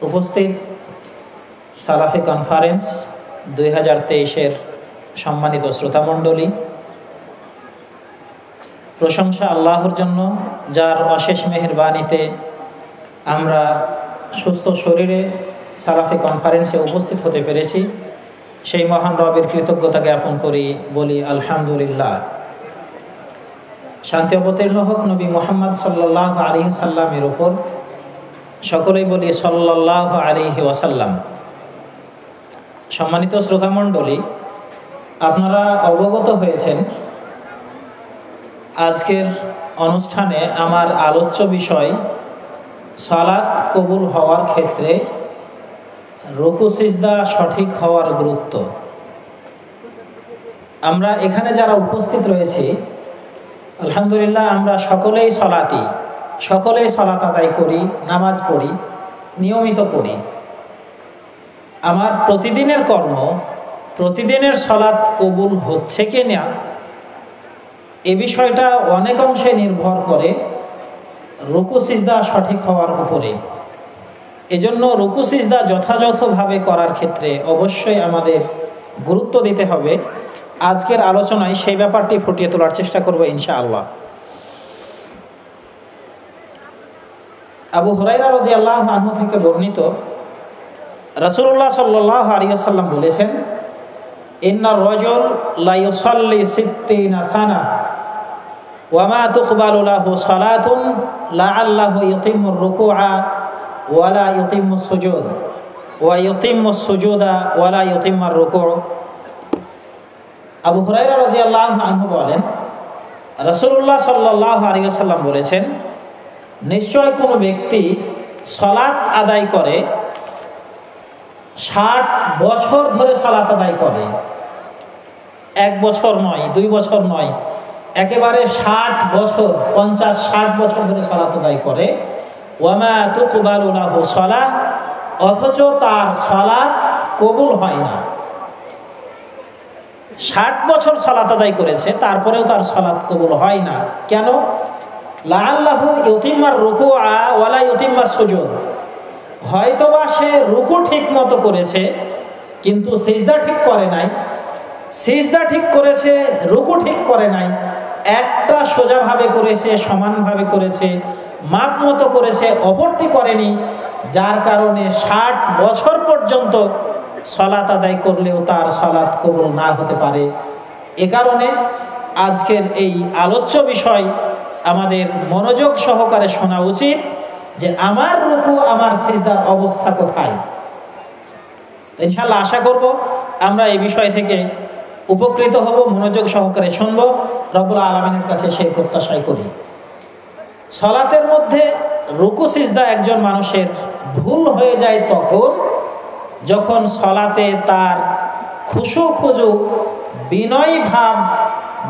উপস্থিত সালাফি কনফারেন্স 2023-এর সম্মানিত শ্রোতামণ্ডলী, প্রশংসা আল্লাহর জন্য, যার অশেষ মেহেরবানিতে আমরা সুস্থ শরীরে সালাফি কনফারেন্সে উপস্থিত হতে পেরেছি। সেই মহান রবের কৃতজ্ঞতা জ্ঞাপন করি, বলি আলহামদুলিল্লাহ। শান্তি অবতীর্ণ হোক নবী মুহাম্মদ সাল্লাল্লাহু আলাইহি সাল্লামের উপর, সকলেই বলি সাল্লাল্লাহু আলাইহি ওয়াসাল্লাম। সম্মানিত শ্রোতামণ্ডলী, আপনারা অবগত হয়েছেন আজকের অনুষ্ঠানে আমার আলোচ্য বিষয় সালাত কবুল হওয়ার ক্ষেত্রে রুকু সিজদা সঠিক হওয়ার গুরুত্ব। আমরা এখানে যারা উপস্থিত রয়েছি, আলহামদুলিল্লাহ, আমরা সকলেই সালাত আদায় করি, নামাজ পড়ি, নিয়মিত পড়ি। আমার প্রতিদিনের কর্ম, প্রতিদিনের সালাত কবুল হচ্ছে কি না, এ বিষয়টা অনেক অংশে নির্ভর করে রুকু সিজদা সঠিক হওয়ার উপরে। এজন্য রুকু সিজদা যথাযথভাবে করার ক্ষেত্রে অবশ্যই আমাদের গুরুত্ব দিতে হবে। আজকের আলোচনায় সেই ব্যাপারটি ফুটিয়ে তোলার চেষ্টা করব ইনশাআল্লাহ। আবু হুরায়রা রাদিয়াল্লাহু আনহু থেকে বর্ণিত, রাসূলুল্লাহ সাল্লাল্লাহু আলাইহি ওয়াসাল্লাম বলেছেন, ইন্নার রাজুল লা ইউসাল্লি 60 সানা ওয়া মা তুকবালু লাহু সালাতুন লাআল্লাহু ইউতিম্মুর রুকুআ ওয়া লা ইউতিম্মুস সুজুদ ওয়া ইউতিম্মুস সুজুদা ওয়া লা ইউতিম্মুর রুকু'। আবু হুরায়রা রাদিয়াল্লাহু আনহু বলেন, রাসূলুল্লাহ সাল্লাল্লাহু আলাইহি ওয়াসাল্লাম বলেছেন, নিশ্চয় কোনো ব্যক্তি সালাত আদায় করে, 60 বছর ধরে সালাত আদায় করে, 1 বছর নয়, 2 বছর নয়, একেবারে 60 বছর, 50-60 বছর ধরে সালাত আদায় করে, ওয়ামা তুকবালু লাহু সালাহ, অথচ তার সালাত কবুল হয় না। 60 বছর সালাত আদায় করেছে, তারপরেও তার সালাত কবুল হয় না। কেন? লাআল্লাহু ইউতিম্মার রুকুআ ওয়া লা ইউতিম্মাস সুজুদ। হয়তোবা সে রুকু ঠিক মতো করেছে কিন্তু সিজদা ঠিক করে নাই, সিজদা ঠিক করেছে, রুকু ঠিক করে নাই, একটা সোজাভাবে করেছে, সমানভাবে করেছে, মাপ মতো করেছে, অপরটি করেনি, যার কারণে 60 বছর পর্যন্ত সালাত আদায় করলেও তার সালাত কবুল না হতে পারে। এ কারণে আজকের এই আলোচ্য বিষয় আমাদের মনোযোগ সহকারে শোনা উচিত যে আমার রুকু, আমার সিজদার অবস্থা কোথায়। ইনশাআল্লাহ আশা করব আমরা এই বিষয় থেকে উপকৃত হব, মনোযোগ সহকারে শুনব। রব্বুল আলামিনের কাছে সেই প্রত্যাশাই করি। সালাতের মধ্যে রুকু সিজদা একজন মানুষের ভুল হয়ে যায় তখন যখন সালাতে তার খুশু খুজু, বিনয় ভাব,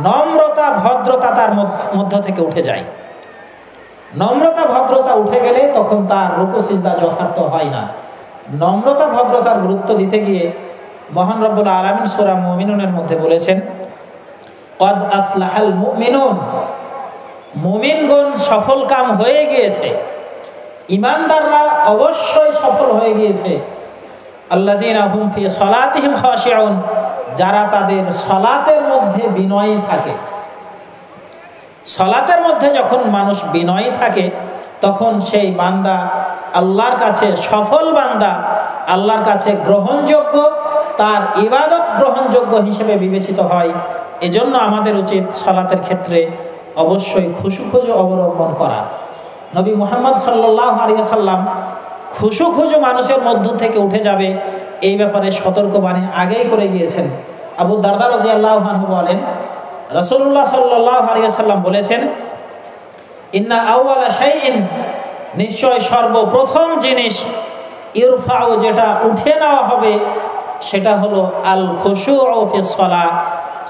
নম্রতা, ভদ্রতা তার মধ্য থেকে উঠে যায়। নম্রতা ভদ্রতা উঠে গেলে তখন তার রুকু সিজদা যথার্থ হয় না। নম্রতা ভদ্রতার গুরুত্ব দিতে গিয়ে মহান রব্বুল আলামিন সূরা মুমিনুনের মধ্যে বলেছেন, কদ আফলাহাল মুমিনুন, মুমিনগণ সফল কাম হয়ে গিয়েছে, ঈমানদাররা অবশ্যই সফল হয়ে গিয়েছে। আল্লাযীনা হুম ফি সালাতিহিম খাশিউন, যারা তাদের সালাতের মধ্যে বিনয়ী থাকে। সালাতের মধ্যে যখন মানুষ বিনয়ী থাকে তখন সেই বান্দা আল্লাহর কাছে সফল বান্দা, আল্লাহর কাছে গ্রহণযোগ্য, তার ইবাদত গ্রহণযোগ্য হিসেবে বিবেচিত হয়। এজন্য আমাদের উচিত সালাতের ক্ষেত্রে অবশ্যই খুশু খুজু অবলম্বন করা। নবী মুহাম্মদ সাল্লাল্লাহু আলাইহি ওয়াসাল্লাম খুশু খুজু মানুষের মধ্য থেকে উঠে যাবে এই ব্যাপারে সতর্কবাণী আগেই করে গিয়েছেন। আবু দারদা রাদিয়াল্লাহু আনহু বলেন, রাসূলুল্লাহ সাল্লাল্লাহু আলাইহি ওয়াসাল্লাম বলেছেন, ইন্না আউয়ালা শাইইন, নিশ্চয় সর্বপ্রথম জিনিস, ইরফাউ, যেটা উঠে নেওয়া হবে, সেটা হলো আল খুশুউ ফিস সালাহ,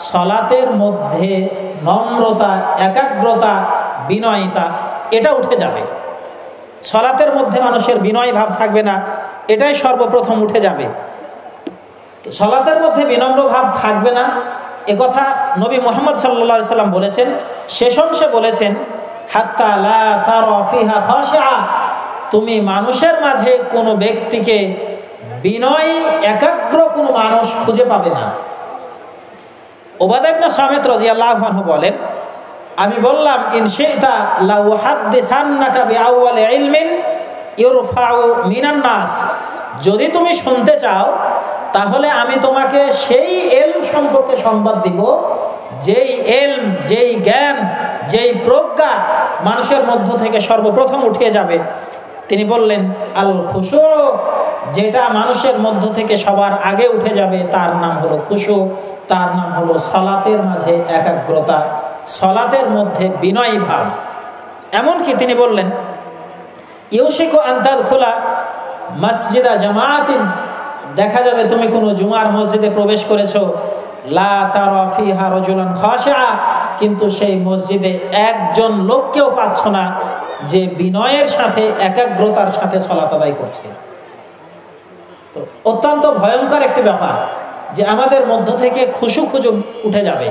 সালাতের মধ্যে নম্রতা, একাগ্রতা, বিনয়তা, এটা উঠে যাবে। সালাতের মধ্যে মানুষের বিনয় ভাব থাকবে না, এটাই সর্বপ্রথম উঠে যাবে। সালাতের মধ্যে বিনম্র ভাব থাকবে না, একথা নবী মুহাম্মদ সাল্লাল্লাহু আলাইহি সাল্লাম বলেছেন। শেষ অংশে বলেছেন, হাত্তা লা তারা ফিহা খাশিআ, তুমি মানুষের মাঝে কোনো ব্যক্তিকে বিনয়ী একাগ্র কোনো মানুষ খুঁজে পাবে না। উবাদা ইবনে সামিত রাদিয়াল্লাহু আনহু বলেন, আমি বললাম ইন শি'তা লা উহাদ্দিসান্নাকা বিআউয়াল ইলমিন ইউরফাউ মিনান নাস, যদি তুমি শুনতে চাও তাহলে আমি তোমাকে সেই ইলম সম্পর্কে সংবাদ দিব যেই ইলম, যেই জ্ঞান, যেই প্রজ্ঞা মানুষের মধ্য থেকে সর্বপ্রথম উঠে যাবে। তিনি বললেন আল খুশু, যেটা মানুষের মধ্য থেকে সবার আগে উঠে যাবে তার নাম হলো খুশু, তার নাম হলো সালাতের মাঝে একাগ্রতা, সালাতের মধ্যে বিনয়ী ভাব। এমনকি তিনি বললেন ইউশিকু আন তাদখুলা মসজিদা জামাআতিন, দেখা যাবে তুমি কোনো জুমার মসজিদে প্রবেশ করেছো, লা তারা ফিহা রাজুলান খাশিআ, কিন্তু সেই মসজিদে একজন লোককেও পাচ্ছ না যে বিনয়ের সাথে একাগ্রতার সাথে সালাত আদায় করছে। তো অত্যন্ত ভয়ঙ্কর একটি ব্যাপার যে আমাদের মধ্য থেকে খুশু খুজু উঠে যাবে।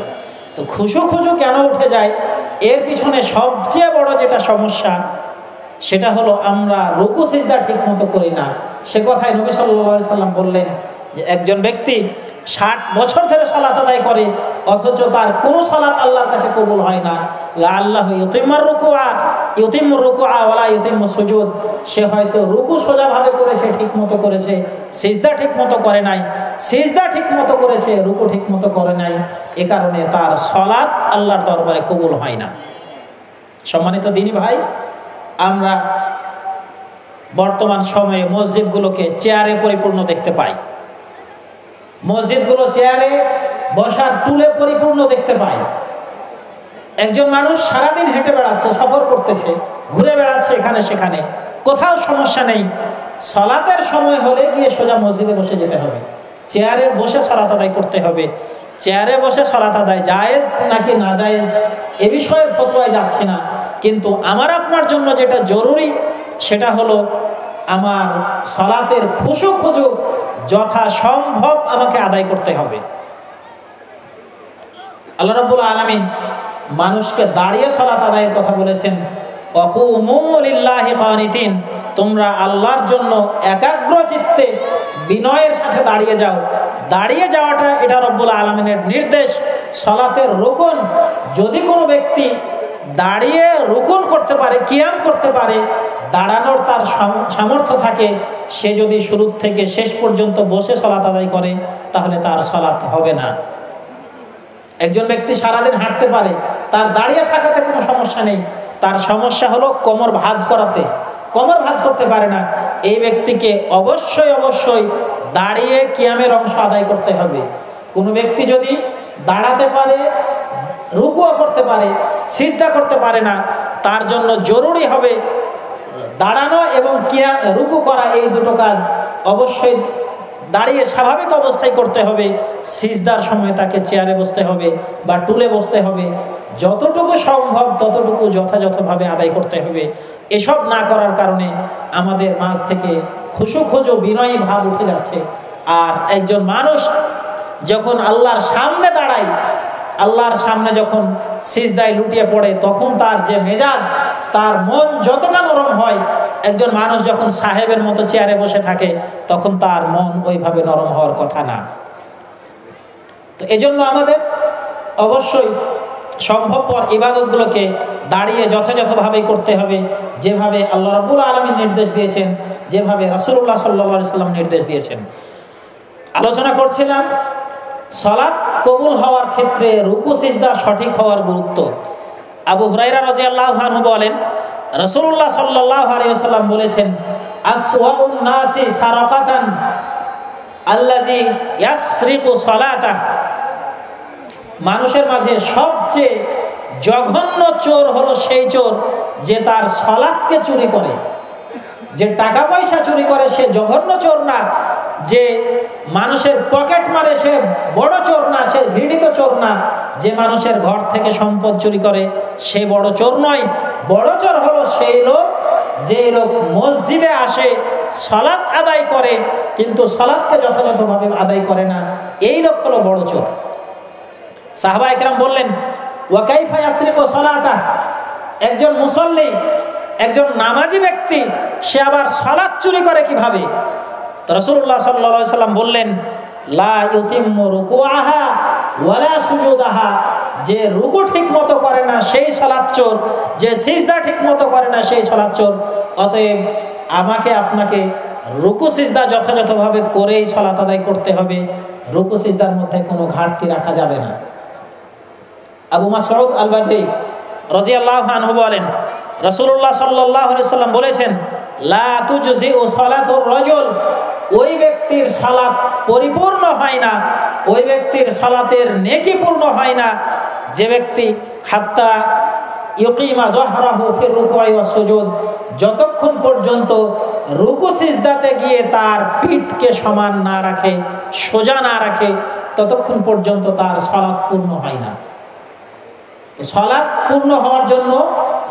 তো খুশু খুজু কেন উঠে যায়, এর পিছনে সবচেয়ে বড় যেটা সমস্যা সেটা হলো আমরা রুকু সিজদা ঠিক মতো করি না। সে কথায় নবী সাল্লাল্লাহু আলাইহি সাল্লাম বললেন যে একজন ব্যক্তি 60 বছর ধরে সালাত আদায় করে অথচ তার কোনো সালাত আল্লাহর কাছে কবুল হয় না। লাআল্লাহু ইউতিম্মুর রুকুআ ওয়ালা ইউতিম্মু সুজুদ, সে হয়তো রুকু সোজাভাবে করেছে, ঠিক মতো করেছে, সিজদা ঠিক মতো করে নাই, সিজদা ঠিক মতো করেছে, রুকু ঠিক মতো করে নাই, এ কারণে তার সালাত আল্লাহর দরবারে কবুল হয় না। সম্মানিত দিনী ভাই, আমরা বর্তমান সময়ে মসজিদগুলোকে চেয়ারে পরিপূর্ণ দেখতে পাই, মসজিদগুলো চেয়ারে বসার টুলে পরিপূর্ণ দেখতে পাই। একজন মানুষ সারাদিন হেঁটে বেড়াচ্ছে, সফর করতেছে, ঘুরে বেড়াচ্ছে এখানে সেখানে, কোথাও সমস্যা নেই। সালাতের সময় হলে গিয়ে সোজা মসজিদে বসে যেতে হবে, চেয়ারে বসে সালাত আদায় করতে হবে। চেয়ারে বসে সালাত আদায় জায়েজ নাকি না জায়েজ এ বিষয়ে ফতোয়ায় যাচ্ছি না, কিন্তু আমার আপনার জন্য যেটা জরুরি সেটা হলো আমার সালাতের খুশু খুজু যথাসম্ভব আমাকে আদায় করতে হবে। আল্লাহ রাব্বুল আলামিন মানুষকে দাঁড়িয়ে সালাত আদায়ের কথা বলেছেন, ওয়াকুমু লিল্লাহি কানিতিন, তোমরা আল্লাহর জন্য একাগ্র চিত্তে বিনয়ের সাথে দাঁড়িয়ে যাও। দাঁড়িয়ে যাওয়াটা এটা রব্বুল আলামিনের নির্দেশ, সালাতের রুকুন। যদি কোনো ব্যক্তি দাঁড়িয়ে রুকুন করতে পারে, কিয়াম করতে পারে, দাঁড়ানোর তার সামর্থ্য থাকে, সে যদি শুরু থেকে শেষ পর্যন্ত বসে সালাত আদায় করে তাহলে তার সালাত হবে না। একজন ব্যক্তি সারাদিন হাঁটতে পারে, তার দাঁড়িয়ে থাকাতে কোনো সমস্যা নেই, তার সমস্যা হলো কোমর ভাঁজ করাতে, কোমর ভাঁজ করতে পারে না। এই ব্যক্তিকে অবশ্যই অবশ্যই দাঁড়িয়ে কিয়ামের অংশ আদায় করতে হবে। কোনো ব্যক্তি যদি দাঁড়াতে পারে, রুকুও করতে পারে, সিজদা করতে পারে না, তার জন্য জরুরি হবে দাঁড়ানো এবং কিয়াম রুকু করা, এই দুটো কাজ অবশ্যই দাঁড়িয়ে স্বাভাবিক অবস্থায় করতে হবে। সিজদার সময় তাকে চেয়ারে বসতে হবে বা টুলে বসতে হবে, যতটুকু সম্ভব ততটুকু যথাযথভাবে আদায় করতে হবে। এসব না করার কারণে আমাদের মাঝ থেকে খুশু খুজু বিনয়ী ভাব উঠে যাচ্ছে। আর একজন মানুষ যখন আল্লাহর সামনে দাঁড়ায়, আল্লাহর সামনে যখন সিজদায় লুটিয়ে পড়ে, তখন তার যে মেজাজ, তার মন যতটা নরম হয়, একজন মানুষ যখন সাহেবের মতো চেয়ারে বসে থাকে তখন তার মন ওইভাবে নরম হওয়ার কথা না। তো এজন্য আমাদের অবশ্যই সম্ভবপর ইবাদতগুলোকে দাঁড়িয়ে যথাযথভাবে করতে হবে, যেভাবে আল্লাহ রাব্বুল আলামিন নির্দেশ দিয়েছেন, যেভাবে রাসূলুল্লাহ সাল্লাল্লাহু আলাইহি সাল্লাম নির্দেশ দিয়েছেন। আলোচনা করছিলাম সালাত কবুল হওয়ার ক্ষেত্রে রুকু সিজদা সঠিক হওয়ার গুরুত্ব। আবু হুরায়রা রাদিয়াল্লাহু আনহু বলেন, রাসূলুল্লাহ সাল্লাল্লাহু আলাইহি ওয়াসাল্লাম বলেছেন, আসওয়াউন নাসি সারাকাতান আল্লাযী ইয়াসরিকু সালাতা, মানুষের মাঝে সবচেয়ে জঘন্য চোর হলো সেই চোর যে তার সালাতকে চুরি করে। যে টাকা পয়সা চুরি করে সে জঘন্য চোর না, যে মানুষের পকেট মারে সে বড় চোর না, সে ঘৃণিত চোর না, যে মানুষের ঘর থেকে সম্পদ চুরি করে সে বড় চোর নয়। বড় চোর হলো সেই লোক যে লোক মসজিদে আসে, সালাত আদায় করে কিন্তু সালাতকে যথাযথভাবে আদায় করে না, এই লোক হলো বড় চোর। সাহাবা একরাম বললেন, ওয়া কাইফা ইয়াসরিকু সালাতা, একজন মুসল্লি, একজন নামাজি ব্যক্তি সে আবার সালাত চুরি করে কিভাবে? তো রাসূলুল্লাহ সাল্লাল্লাহু আলাইহি সাল্লাম বললেন, লা ইউতিম্মু রুকুআহা ওয়ালা সুজুদাহা, যে রুকু ঠিক মতো করে না সেই সালাত চোর, যে সিজদা ঠিক মতো করে না সেই সালাত চোর। অতএব আমাকে আপনাকে রুকু সিজদা যথাযথভাবে করেই সালাত আদায় করতে হবে, রুকু সিজদার মধ্যে কোনো ঘাটতি রাখা যাবে না। আবু মাসউদ আল বদরি রাদিয়াল্লাহু আনহু বলেন, রাসূলুল্লাহ সাল্লাল্লাহু আলাইহি সাল্লাম বলেছেন, লা তুজজিউ সালাতুর রাজুল, ওই ব্যক্তির সালাত পরিপূর্ণ হয় না, ওই ব্যক্তির সালাতের নেকি পূর্ণ হয় না, যে ব্যক্তি হাত্তা ইউকিমা যাহরাহু ফির রুকুই ওয়াস সুজুদ, যতক্ষণ পর্যন্ত রুকু সিজদাতে গিয়ে তার পিঠকে সমান না রাখে, সোজা না রাখে, ততক্ষণ পর্যন্ত তার সালাত পূর্ণ হয় না। তো সালাত পূর্ণ হওয়ার জন্য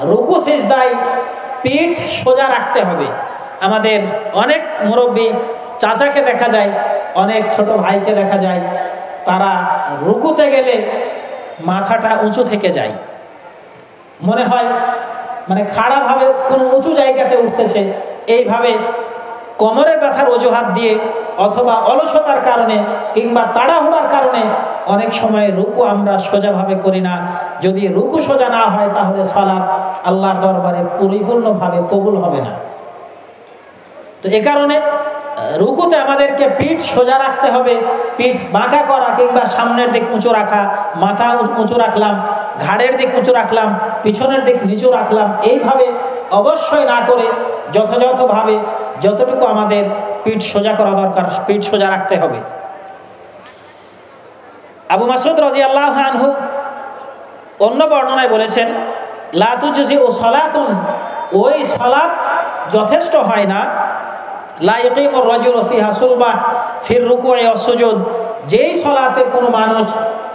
রুকু সিজদায় পিঠ সোজা রাখতে হবে। আমাদের অনেক মুরব্বী চাচাকে দেখা যায়, অনেক ছোট ভাইকে দেখা যায়, তারা রুকুতে গেলে মাথাটা উঁচু থেকে যায়, মনে হয় মানে খাড়াভাবে কোনো উঁচু জায়গাতে উঠতেছে। এইভাবে কোমরের ব্যথার অজুহাত দিয়ে অথবা অলসতার কারণে কিংবা তাড়াহুড়ার কারণে অনেক সময় রুকু আমরা সোজাভাবে করি না। যদি রুকু সোজা না হয় তাহলে সালাত আল্লাহর দরবারে পরিপূর্ণভাবে কবুল হবে না। তো এ কারণে রুকুতে আমাদেরকে পিঠ সোজা রাখতে হবে। পিঠ বাঁকা করা কিংবা সামনের দিক উঁচু রাখা, মাথা উঁচু রাখলাম, ঘাড়ের দিক উঁচু রাখলাম, পিছনের দিক নিচু রাখলাম, এইভাবে অবশ্যই না করে যথাযথভাবে যতটুকু আমাদের পিঠ সোজা করা দরকার পিঠ সোজা রাখতে হবে। আবু মাসউদ রাদিয়াল্লাহু আনহু অন্য বর্ণনায় বলেছেন, লা তুজজিউ সালাতুন, ওই সালাত যথেষ্ট হয় না, লা ইয়াকিমুর রাজুলু ফিহা সুলবা ফির রুকুই ওয়াস সুজুদ, যেই সালাতে কোনো মানুষ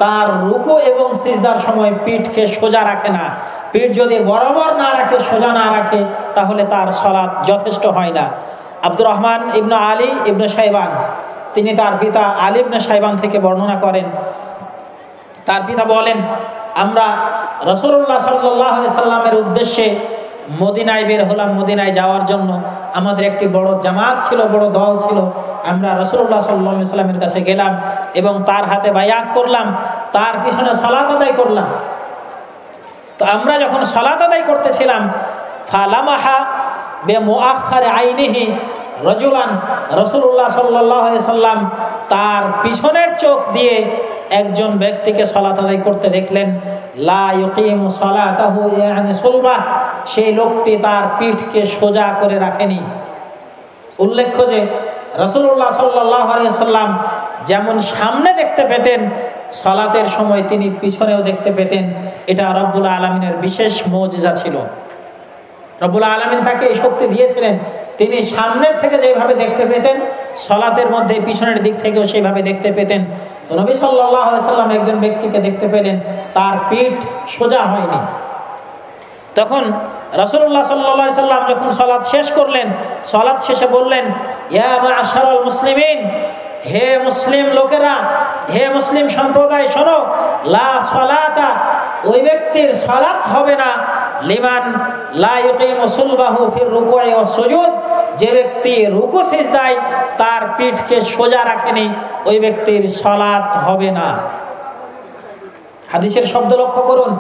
তার রুকু এবং সিজদার সময় পিঠকে সোজা রাখে না, পিঠ যদি বরাবর না রাখে, সোজা না রাখে, তাহলে তার সালাত যথেষ্ট হয় না। আব্দুর রহমান ইবনে আলী ইবনে শাইবান, তিনি তার পিতা আলী ইবনে শাইবান থেকে বর্ণনা করেন, তার পিতা বলেন, আমরা রাসূলুল্লাহ সাল্লাল্লাহু আলাইহি সাল্লামের উদ্দেশ্যে মদিনায় বের হলাম। মদিনায় যাওয়ার জন্য আমাদের একটি বড় জামাত ছিল, বড় দল ছিল। আমরা রাসূলুল্লাহ সাল্লাল্লাহু আলাইহি সাল্লামের কাছে গেলাম এবং তার হাতে বায়াত করলাম, তার পিছনে সালাত আদায় করলাম। তো আমরা যখন সালাত আদায় করতেছিলাম, ফালামাহা বিমুআখারি আইনিহি রাজুলান, রাসূলুল্লাহ সাল্লাল্লাহু আলাইহি সাল্লাম তার পিছনের চোখ দিয়ে একজন ব্যক্তিকে সালাত আদায় করতে দেখলেন। লা ইউকিমু সালাতাহু ইয়ানি সুলবা, সেই লোকটি তার পিঠকে সোজা করে রাখেনি। উল্লেখ্য যে রাসূলুল্লাহ সাল্লাল্লাহু আলাইহি সাল্লাম যেমন সামনে দেখতে পেতেন, সালাতের সময় তিনি পিছনেও দেখতে পেতেন। এটা রব্বুল আলামিনের বিশেষ মুজিজা ছিল। রব্বুল আলামিন তাকে এই শক্তি দিয়েছিলেন, তিনি সামনের থেকে যেভাবে দেখতে পেতেন, সালাতের মধ্যে পিছনের দিক থেকেও সেইভাবে দেখতে পেতেন। তো নবী সাল্লাল্লাহু আলাইহি সাল্লাম একজন ব্যক্তিকে দেখতে পেলেন, তার পিঠ সোজা হয়নি। তখন রাসূলুল্লাহ সাল্লাল্লাহু আলাইহি সাল্লাম যখন সালাত শেষ করলেন, সালাত শেষে বললেন, ইয়া মা'শারাল মুসলিমিন, হে মুসলিম লোকেরা, হে মুসলিম সম্প্রদায়, শোনো, লা সালাতা, ওই ব্যক্তির সালাত হবে না, লিমান লা ইউকিমু সুলবাহু ফির রুকুই ওয়াস সুজুদ, যে ব্যক্তি রুকু সিজদায় তার পিঠকে সোজা রাখেনি, ওই ব্যক্তির সালাত হবে না। হাদিসের শব্দ লক্ষ্য করুন,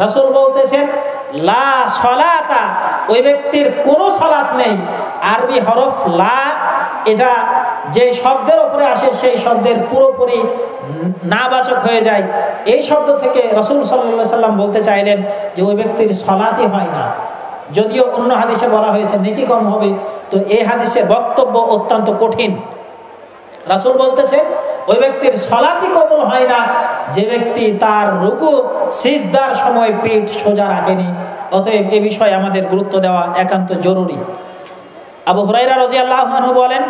রাসূল বলতেছেন লা সালাতা, ওই ব্যক্তির কোনো সালাত নেই। আরবি হরফ লা, এটা যে শব্দের উপরে আসে সেই শব্দের পুরোপুরি নাবাচক হয়ে যায়। এই শব্দ থেকে রাসূল সাল্লাল্লাহু আলাইহি সাল্লাম বলতে চাইলেন যে ওই ব্যক্তির সালাতই হয় না। যদিও অন্য হাদিসে বলা হয়েছে নেকি কম হবে, তো এই হাদিসের বক্তব্য অত্যন্ত কঠিন। রাসূল বলতেছেন ওই ব্যক্তির সালাতই কবুল হয় না যে ব্যক্তি তার রুকু সিজদার সময় পিঠ সোজা রাখেনি। অতএব এ বিষয়ে আমাদের গুরুত্ব দেওয়া একান্ত জরুরি। আবু হুরায়রা রাদিয়াল্লাহু আনহু বলেন,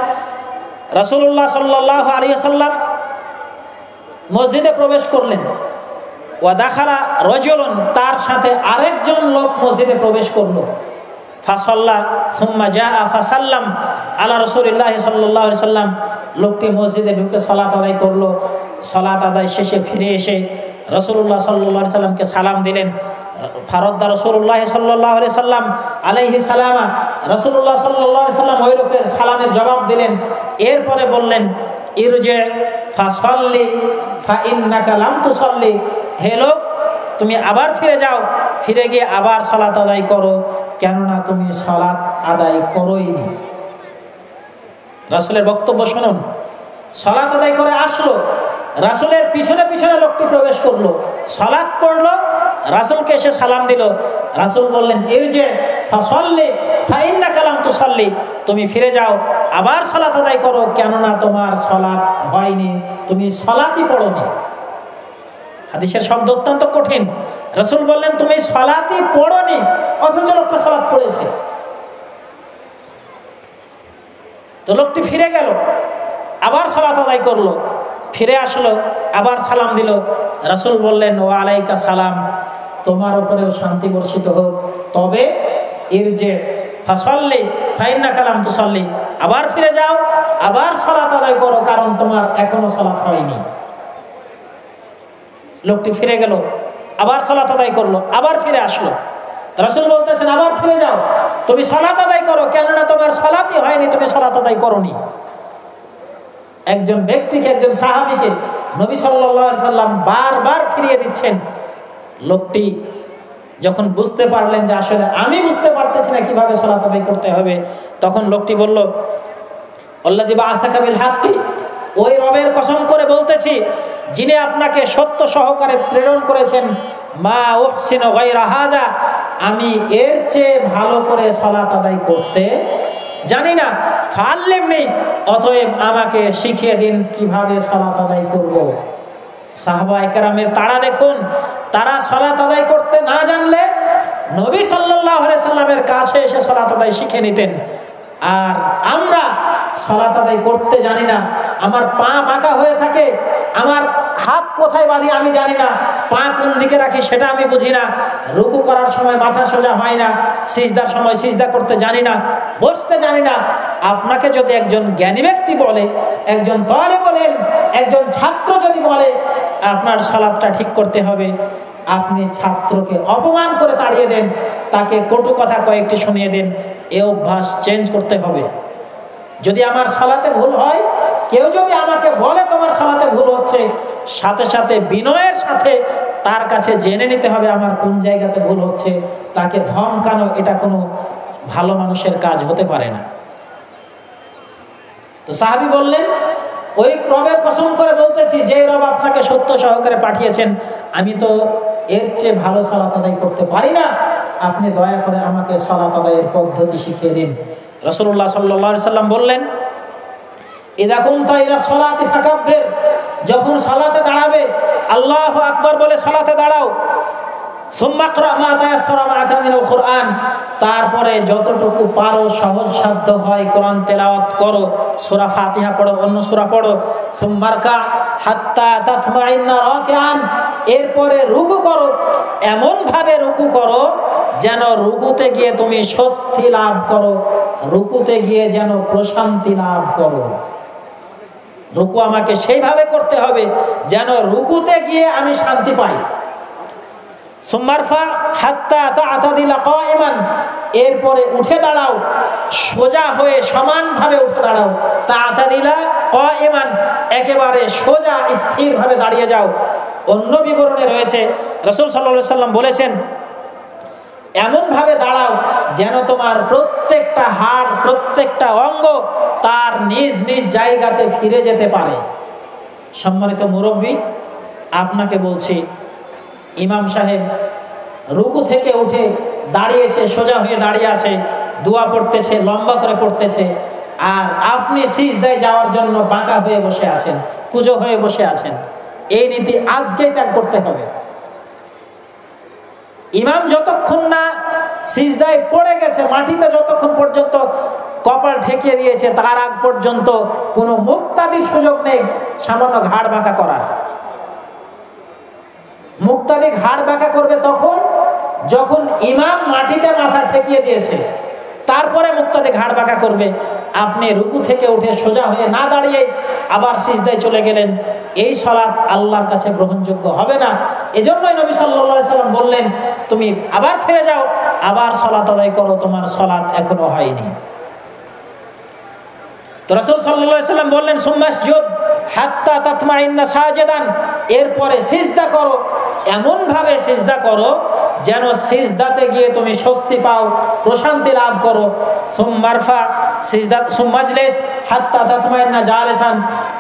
রাসূলুল্লাহ সাল্লাল্লাহু আলাইহি ওয়াসাল্লাম মসজিদে প্রবেশ করলেন, ওয়া দাখালা রাজুলুন, তার সাথে আরেকজন লোক মসজিদে প্রবেশ করলো। ফাসাল্লা সুম্মা জাআ ফাসাল্লাম আলা রাসূলিল্লাহ সাল্লাল্লাহু আলাইহি ওয়াসাল্লাম, লোকটি মসজিদে ঢুকে সালাত আদায় করলো। সালাত আদায় শেষে ফিরে এসে রাসূলুল্লাহ সাল্লাল্লাহু আলাইহি ওয়াসাল্লামকে সালাম দিলেন। ফারদ্দা রাসূলুল্লাহ সাল্লাল্লাহু আলাইহি সাল্লাম আলাইহি সালামা, রাসূলুল্লাহ সাল্লাল্লাহু আলাইহি সাল্লাম ওই লোকের সালামের জবাব দিলেন। এরপরে বললেন ইরজি ফাসাল্লি ফাইন্নাকা লাম তুসাল্লি, হে লোক তুমি আবার ফিরে যাও, ফিরে গিয়ে আবার সালাত আদায় করো, কেননা তুমি সালাত আদায় করোইনি। রাসূলের বক্তব্য শুনুন। সালাত আদায় করে আসলো, রাসূলের পিছনে পিছনে লোকটি প্রবেশ করলো, সালাত পড়লো, রাসূলকে এসে সালাম দিল। রাসূল বললেন ইরজি ফাসাল্লি ফাইন্নাকা লাম তুসাল্লি, তুমি ফিরে যাও আবার সালাত আদায় করো, কেননা তোমার সালাত হয়নি, তুমি সালাতই পড়োনি। হাদিসের শব্দ অত্যন্ত কঠিন। রাসূল বললেন তুমি সালাতই পড়োনি, অথচ লোকটা সালাত পড়েছে। তো লোকটি ফিরে গেল, আবার সালাত আদায় করলো, ফিরে আসলো, আবার সালাম দিল। রাসূল বললেন ওয়া আলাইকা সালাম, তোমার উপরেও শান্তি বর্ষিত হোক, তবে ইরজি ফাসাল্লি ফাইন্নাকা লাম তুসাল্লি, আবার ফিরে যাও, আবার সালাত আদায় করো, কারণ তোমার এখনো সালাত হয়নি। লোকটি ফিরে গেল, আবার সালাত আদায় করলো, আবার ফিরে আসলো। রাসূল বলতেছেন আবার ফিরে যাও, তুমি সালাত আদায় করো, কেননা তোমার সালাতই হয়নি, তুমি সালাত আদায় করোনি। একজন ব্যক্তিকে, একজন সাহাবীকে নবী সাল্লাল্লাহু আলাইহি সাল্লাম বারবার ফিরিয়ে দিচ্ছেন। লোকটি যখন বুঝতে পারলেন যে আসলে আমি বুঝতে পারতেছি না কিভাবে সালাত আদায় করতে হবে, তখন লোকটি বলল আল্লাযী বাআসাকা বিল হাক্কি, ওই রবের কসম করে বলতেছি যিনি আপনাকে সত্য সহকারে প্রেরণ করেছেন, মা উহসিনু গায়রা হাযা, আমি এর চেয়ে ভালো করে সালাত আদায় করতে জানি না। ফাআল্লিমনি, অতএব আমাকে শিখিয়ে দিন কিভাবে সালাত আদায় করব। সাহাবায়ে কেরামের তারা দেখুন, তারা সালাত আদায় করতে না জানলে নবী সাল্লাল্লাহু আলাইহি সাল্লামের কাছে এসে সালাত আদায় শিখে নিতেন। আর আমরা সালাত আদায় করতে জানি না, আমার পা বাঁকা হয়ে থাকে, আমার হাত কোথায় বাঁধি আমি জানি না, পা কোন দিকে রাখি সেটা আমি বুঝি না, রুকু করার সময় মাথা সোজা হয় না, সিজদার সময় সিজদা করতে জানি না, বসতে জানি না। আপনাকে যদি একজন জ্ঞানী ব্যক্তি বলে, একজন তালেবুল ইলম, একজন ছাত্র যদি বলে আপনার সালাতটা ঠিক করতে হবে, আপনি ছাত্রকে অপমান করে তাড়িয়ে দেন, তাকে কটু কথা কয়েকটি শুনিয়ে দেন, এই অভ্যাস চেঞ্জ করতে হবে। যদি আমার সালাতে ভুল হয়, কেউ যদি আমাকে বলে তোমার সালাতে ভুল হচ্ছে, সাথে সাথে বিনয়ের সাথে তার কাছে জেনে নিতে হবে আমার কোন জায়গাতে ভুল হচ্ছে। তাকে ধমকানো এটা কোনো ভালো মানুষের কাজ হতে পারে না। তো সাহাবী বললেন ওই রবের কসম করে বলতেছি যে রব আপনাকে সত্য সহকারে পাঠিয়েছেন, আমি তো এর চেয়ে ভালো সালাত আদায় করতে পারি না, আপনি দয়া করে আমাকে সালাত আদায়ের পদ্ধতি শিখিয়ে দিন। রাসূলুল্লাহ সাল্লাল্লাহু আলাইহি সাল্লাম বললেন ইযা কুনতা ইলা সালাতি ফাকাব্বির, যখন সালাতে দাঁড়াবে আল্লাহু আকবার বলে সালাতে দাঁড়াও। সুম্মা ইকরা মা তায়াসসারা মাআকা মিনাল কুরআন, তারপরে যতটুকু পারো সহজ সাধ্য হয় কোরআন তেলাওয়াত করো, সূরা ফাতিহা পড়ো, অন্য সূরা পড়ো। সুম্মা রকা হাত্তা তাতমাইন্না রাকিআন, এরপরে রুকু করো, এমন ভাবে রুকু করো যেন রুকুতে গিয়ে তুমি স্বস্তি লাভ করো, রুকুতে গিয়ে যেন প্রশান্তি লাভ করো। রুকু আমাকে সেইভাবে করতে হবে যেন রুকুতে গিয়ে আমি শান্তি পাই। সুম্মারফা হাত্তা তা'তাদিলা কায়িমান, এরপরে উঠে দাঁড়াও, সোজা হয়ে সমানভাবে উঠে দাঁড়াও। তা'তাদিলা কায়িমান, একেবারে সোজা স্থিরভাবে দাঁড়িয়ে যাও। অন্য বিবরণে রয়েছে রাসূল সাল্লাল্লাহু আলাইহি সাল্লাম বলেছেন এমন ভাবে দাঁড়াও যেন তোমার প্রত্যেকটা হাড়, প্রত্যেকটা অঙ্গ তার নিজ নিজ জায়গাতে ফিরে যেতে পারে। সম্মানিত মুরব্বী, আপনাকে বলছি, ইমাম সাহেব রুকু থেকে উঠে দাঁড়িয়েছে, সোজা হয়ে দাঁড়িয়ে আছে, দোয়া পড়তেছে, লম্বা করে পড়তেছে, আর আপনি সিজদায় যাওয়ার জন্য বাঁকা হয়ে বসে আছেন, কুঁজো হয়ে বসে আছেন। এই নীতি আজকেই ত্যাগ করতে হবে। ইমাম যতক্ষণ না সিজদায় পড়ে গেছে, মাটিতে যতক্ষণ পর্যন্ত কপাল ঠেকিয়ে দিয়েছে, তার আগ পর্যন্ত কোনো মুক্তাদির সুযোগ নেই সামান্য ঘাড় বাঁকা করার। মুক্তাদি ঘাড় বাঁকা করবে তখন যখন ইমাম মাটিতে মাথা ঠেকিয়ে দিয়েছে, তারপরে মুক্তাদি ঘাড় বাঁকা করবে। আপনি রুকু থেকে উঠে সোজা হয়ে না দাঁড়িয়ে আবার সিজদায় চলে গেলেন, এই সালাত আল্লাহর কাছে গ্রহণযোগ্য হবে না। এজন্যই নবী সাল্লাল্লাহু আলাইহি সাল্লাম বললেন তুমি আবার ফিরে যাও, আবার সালাত আদায় করো, তোমার সালাত এখনো হয়নি। তো রাসূল সাল্লাল্লাহু আলাইহি সাল্লাম বললেন সুম্মাসজুদ হাত্তা তাতমাইন্না সাজিদান, এরপরে সিজদা করো, এমন ভাবে সিজদা করো যেন সিজদাতে গিয়ে তুমি স্বস্তি পাও, প্রশান্তি লাভ করো। সুম্মারফা সিজদা সুম্মাজলিস হাত্তা তাতমাইন্না জালিসান,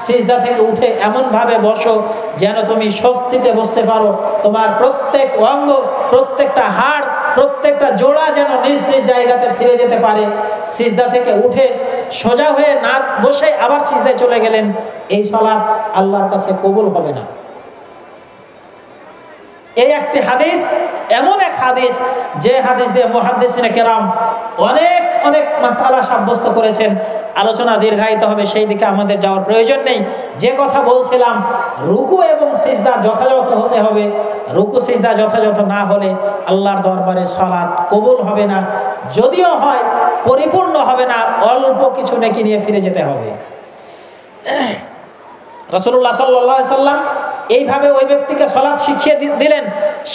সিজদা থেকে উঠে এমন ভাবে বসো যেন তুমি স্বস্তিতে বসতে পারো, তোমার প্রত্যেক অঙ্গ, প্রত্যেকটা হাড়, প্রত্যেকটা জোড়া যেন নিজ নিজ জায়গাতে ফিরে যেতে পারে। সিজদা থেকে উঠে সোজা হয়ে না বসে আবার সিজদায় চলে গেলেন, এই সালাত আল্লাহর কাছে কবুল হবে না। এই একটি হাদিস, এমন এক হাদিস যে হাদিস দিয়ে মুহাদ্দিসিনে কেরাম অনেক অনেক মাসআলা সাব্যস্ত করেছেন। আলোচনা দীর্ঘায়িত হবে, সেই দিকে আমাদের যাওয়ার প্রয়োজন নেই। যে কথা বলছিলাম, রুকু এবং সিজদা যথাযথ হতে হবে। রুকু সিজদা যথাযথ না হলে আল্লাহর দরবারে সালাত কবুল হবে না, যদিও হয় পরিপূর্ণ হবে না, অল্প কিছু নেকি নিয়ে ফিরে যেতে হবে। রাসূলুল্লাহ সাল্লাল্লাহু আলাইহি সাল্লাম এইভাবে ওই ব্যক্তিকে সালাত শিখিয়ে দিলেন।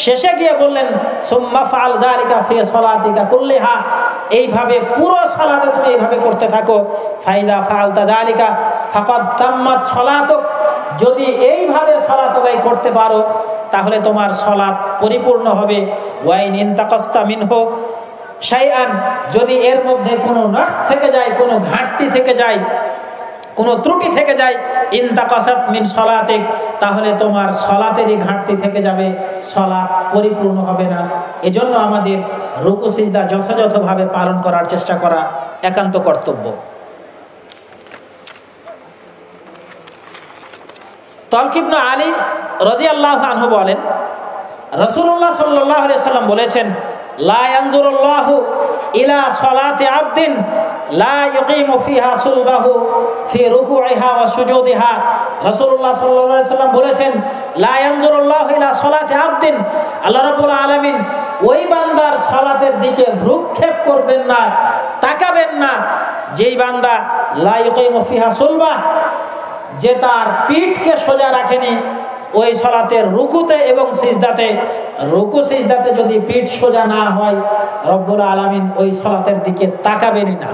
শেষে গিয়ে বললেন সুম্মা ফাআল যালিকা ফি সালাতিকা কুল্লিহা, এইভাবে পুরো সালাতে তুমি এইভাবে করতে থাকো। ফাইদা ফাআলতা যালিকা ফাকাদ তাম্মাত সালাতুক, যদি এইভাবে সালাত আদায় করতে পারো তাহলে তোমার সালাত পরিপূর্ণ হবে। ওয়াইন ইনতাকাসতা মিনহু শাইআন, যদি এর মধ্যে কোনো নকশ থেকে যায়, কোনো ঘাটতি থেকে যায়, কোনো ত্রুটি থেকে যায়, ইনতাকাসাত মিন সালাতিক, তাহলে তোমার সালাতেরই ঘাটতি থেকে যাবে, সালাত পরিপূর্ণ হবে না। এজন্য আমাদের রুকু সিজদা যথাযথভাবে পালন করার চেষ্টা করা একান্ত কর্তব্য। তালক ইবনে আলী রাদিয়াল্লাহু আনহু বলেন, রাসূলুল্লাহ সাল্লাল্লাহু আলাইহি সাল্লাম বলেছেন, লা ইয়ানজুরুল্লাহু ইলা সালাতি আবদিন লা ইউকিমু ফিহা সুলবাহু ফি রুকুইহা ওয়া সুজুদিহা। রাসূলুল্লাহ সাল্লাল্লাহু আলাইহি সাল্লাম বলেছেন, লা ইয়ানজুরুল্লাহু ইলা সালাতি আবদিন, আল্লাহ রাব্বুল আলামিন ওই বান্দার সালাতের দিকে ভ্রুক্ষেপ করবেন না, তাকাবেন না, যেই বান্দা লা ইউকিমু ফিহা সুলবাহ, যে তার পিঠকে সোজা রাখেনি ওই সালাতের রুকুতে এবং সিজদাতে। রুকু সিজদাতে যদি পিঠ সোজা না হয়, রব্বুল আলামিন ওই সালাতের দিকে তাকাবেনই না।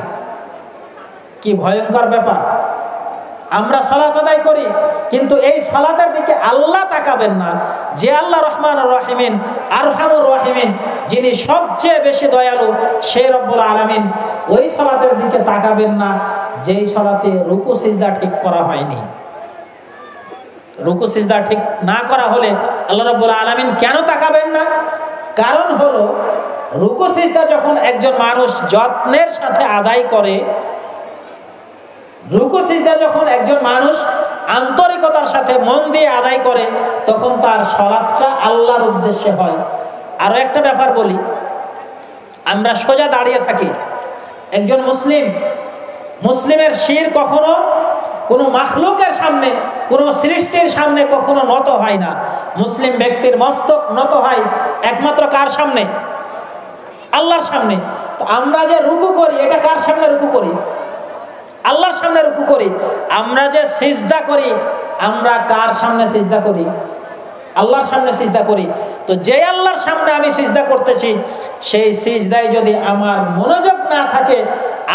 কি ভয়ঙ্কর ব্যাপার! আমরা সালাত আদায় করি, কিন্তু এই সালাতের দিকে আল্লাহ তাকাবেন না। যে আল্লাহ রহমানুর রহিমিন, আরহামুর রহিমিন, যিনি সবচেয়ে বেশি দয়ালু, সেই রব্বুল আলামিন ওই সালাতের দিকে তাকাবেন না যেই সালাতে রুকু সিজদা ঠিক করা হয়নি। রুকু সিজদা ঠিক না করা হলে আল্লাহ রাব্বুল আলামিন কেন তাকাবেন না? কারণ হলো, রুকু সিজদা যখন একজন মানুষ যত্নের সাথে আদায় করে, রুকু সিজদা যখন একজন মানুষ আন্তরিকতার সাথে মন দিয়ে আদায় করে, তখন তার সালাতটা আল্লাহর উদ্দেশ্যে হয়। আরো একটা ব্যাপার বলি, আমরা সোজা দাঁড়িয়ে থাকি। একজন মুসলিমের শির কখনো কোনো মাখলুকের সামনে, কোনো সৃষ্টির সামনে কখনো নত হয় না। মুসলিম ব্যক্তির মস্তক নত হয় একমাত্র কার সামনে? আল্লাহর সামনে। তো আমরা যে রুকু করি, এটা কার সামনে রুকু করি? আল্লাহর সামনে রুকু করি। আমরা যে সিজদা করি, আমরা কার সামনে সিজদা করি? আল্লাহর সামনে সিজদা করি। তো যে আল্লাহর সামনে আমি সিজদা করতেছি, সেই সিজদায় যদি আমার মনোযোগ না থাকে,